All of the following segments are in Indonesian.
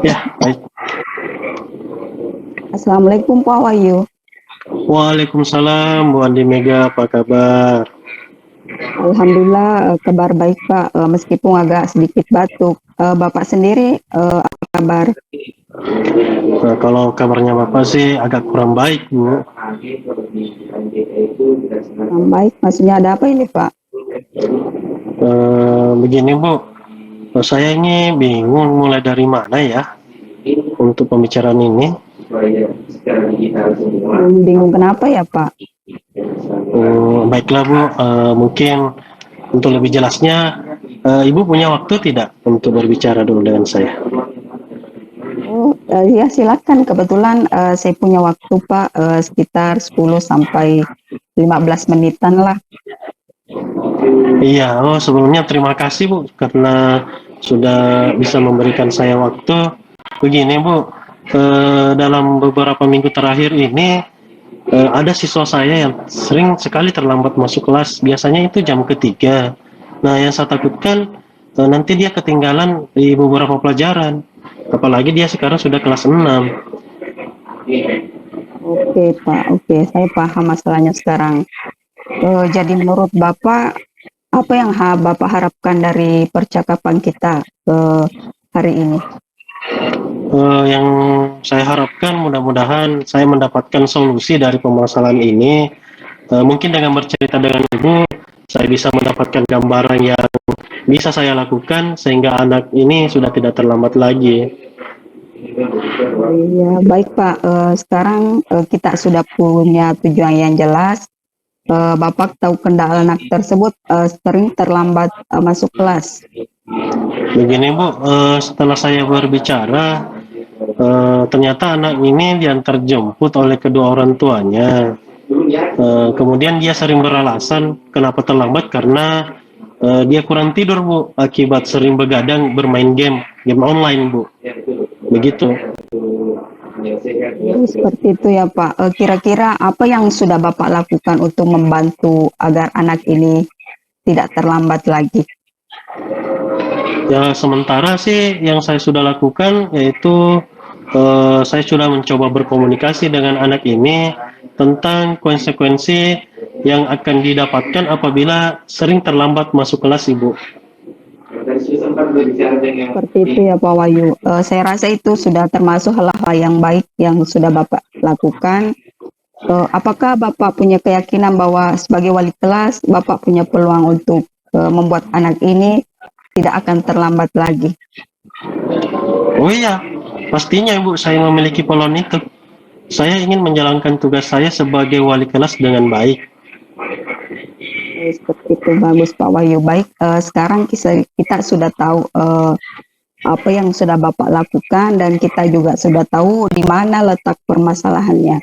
Ya, baik. Assalamualaikum Pak Wahyu. Waalaikumsalam, Bu Andi Mega, apa kabar? Alhamdulillah kabar baik Pak, meskipun agak sedikit batuk. Bapak sendiri apa kabar? Kalau kabarnya Bapak sih agak kurang baik, Bu. Kurang baik, maksudnya ada apa ini Pak? Begini, Bu, saya ini bingung mulai dari mana ya untuk pembicaraan ini. Bingung kenapa ya Pak? Baiklah, Bu, mungkin untuk lebih jelasnya, Ibu punya waktu tidak untuk berbicara dulu dengan saya? Oh ya silakan, kebetulan saya punya waktu Pak, sekitar 10 sampai 15 menitan lah. Iya, sebelumnya terima kasih Bu karena sudah bisa memberikan saya waktu. Begini Bu, dalam beberapa minggu terakhir ini ada siswa saya yang sering sekali terlambat masuk kelas. Biasanya itu jam ketiga. Nah, yang saya takutkan nanti dia ketinggalan di beberapa pelajaran. Apalagi dia sekarang sudah kelas 6. Oke Pak, oke saya paham masalahnya sekarang. Jadi menurut Bapak, apa yang Bapak harapkan dari percakapan kita hari ini? Yang saya harapkan mudah-mudahan saya mendapatkan solusi dari permasalahan ini. Mungkin dengan bercerita dengan Ibu, saya bisa mendapatkan gambaran yang bisa saya lakukan sehingga anak ini sudah tidak terlambat lagi. Iya, baik Pak. Sekarang kita sudah punya tujuan yang jelas. Bapak tahu kendala anak tersebut sering terlambat masuk kelas. Begini Bu, setelah saya berbicara, ternyata anak ini diantar jemput oleh kedua orang tuanya. Kemudian dia sering beralasan kenapa terlambat karena dia kurang tidur Bu, akibat sering begadang bermain game online Bu. Begitu. Oh, seperti itu ya Pak. Kira-kira apa yang sudah Bapak lakukan untuk membantu agar anak ini tidak terlambat lagi? Ya sementara sih yang saya sudah lakukan yaitu saya sudah mencoba berkomunikasi dengan anak ini tentang konsekuensi yang akan didapatkan apabila sering terlambat masuk kelas Ibu. Seperti itu ya Pak Wahyu. Saya rasa itu sudah termasuk hal-hal yang baik yang sudah Bapak lakukan. Apakah Bapak punya keyakinan bahwa sebagai wali kelas, Bapak punya peluang untuk membuat anak ini tidak akan terlambat lagi? Oh iya, pastinya Ibu saya memiliki peluang itu. Saya ingin menjalankan tugas saya sebagai wali kelas dengan baik. Seperti itu, bagus Pak Wahyu. Baik, sekarang kita sudah tahu apa yang sudah Bapak lakukan dan kita juga sudah tahu di mana letak permasalahannya.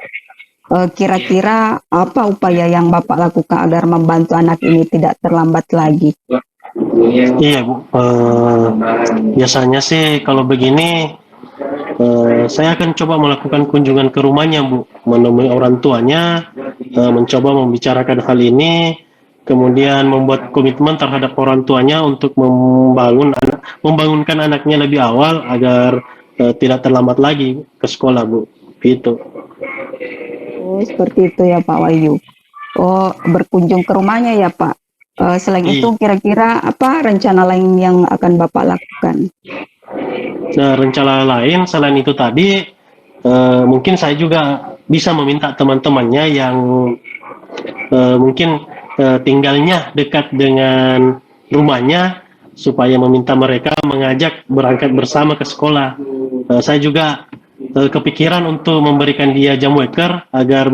Kira-kira apa upaya yang Bapak lakukan agar membantu anak ini tidak terlambat lagi? Iya Bu, biasanya sih kalau begini saya akan coba melakukan kunjungan ke rumahnya Bu, menemui orang tuanya, mencoba membicarakan hal ini, kemudian membuat komitmen terhadap orang tuanya untuk membangunkan anaknya lebih awal agar tidak terlambat lagi ke sekolah Bu, gitu. Oh, seperti itu ya Pak Wahyu. Oh, berkunjung ke rumahnya ya Pak. Selain itu, kira-kira apa rencana lain yang akan Bapak lakukan? Nah, rencana lain selain itu tadi, mungkin saya juga bisa meminta teman-temannya yang mungkin tinggalnya dekat dengan rumahnya supaya meminta mereka mengajak berangkat bersama ke sekolah. Saya juga kepikiran untuk memberikan dia jam waker agar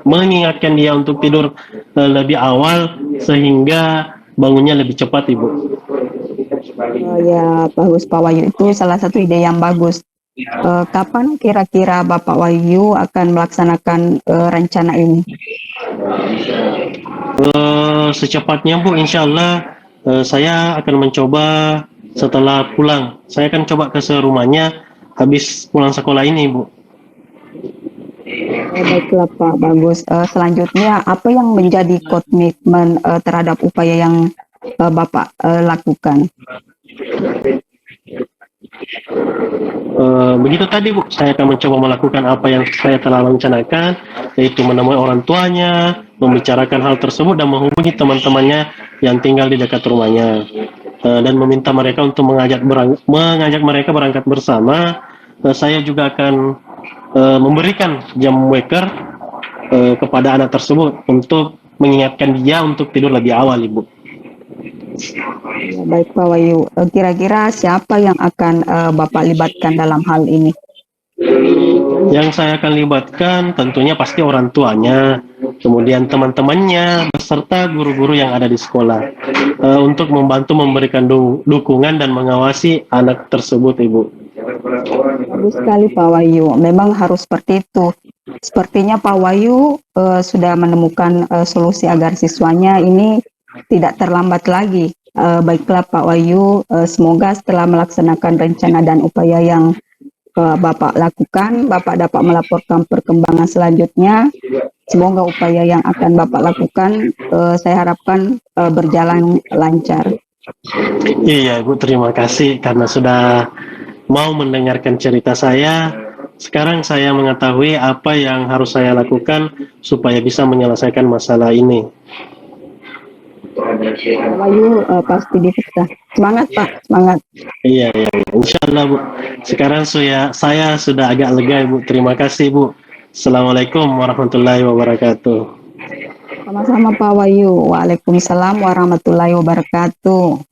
mengingatkan dia untuk tidur lebih awal sehingga bangunnya lebih cepat, Ibu. Ya, bagus Pak Wahyu. Itu salah satu ide yang bagus. Kapan kira-kira Bapak Wahyu akan melaksanakan rencana ini? Secepatnya Bu, insya Allah saya akan mencoba setelah pulang. Saya akan coba ke rumahnya habis pulang sekolah ini Bu. Baiklah Pak, bagus. Selanjutnya, apa yang menjadi komitmen terhadap upaya yang Bapak lakukan? Begitu tadi Bu, saya akan mencoba melakukan apa yang saya telah rencanakan, yaitu menemui orang tuanya, membicarakan hal tersebut dan menghubungi teman-temannya yang tinggal di dekat rumahnya. Dan meminta mereka untuk mengajak mereka berangkat bersama. Saya juga akan memberikan jam waker kepada anak tersebut untuk mengingatkan dia untuk tidur lebih awal, Ibu. Ya, baik Pak Wahyu. Kira-kira siapa yang akan Bapak libatkan dalam hal ini? Yang saya akan libatkan tentunya pasti orang tuanya, kemudian teman-temannya, beserta guru-guru yang ada di sekolah, untuk membantu memberikan dukungan dan mengawasi anak tersebut, Ibu. Bagus sekali Pak Wahyu. Memang harus seperti itu. Sepertinya Pak Wahyu sudah menemukan solusi agar siswanya ini tidak terlambat lagi. Baiklah Pak Wahyu, semoga setelah melaksanakan rencana dan upaya yang Bapak lakukan, Bapak dapat melaporkan perkembangan selanjutnya. Semoga upaya yang akan Bapak lakukan, saya harapkan berjalan lancar. Iya, Ibu, terima kasih karena sudah mau mendengarkan cerita saya. Sekarang saya mengetahui apa yang harus saya lakukan supaya bisa menyelesaikan masalah ini. Pak Wahyu pasti bisa. Semangat Pak, semangat. Iya, iya, iya. Insya Allah, Bu. Sekarang saya sudah agak lega, Ibu. Terima kasih, Bu. Assalamualaikum warahmatullahi wabarakatuh. Sama-sama Pak Wahyu. Waalaikumsalam warahmatullahi wabarakatuh.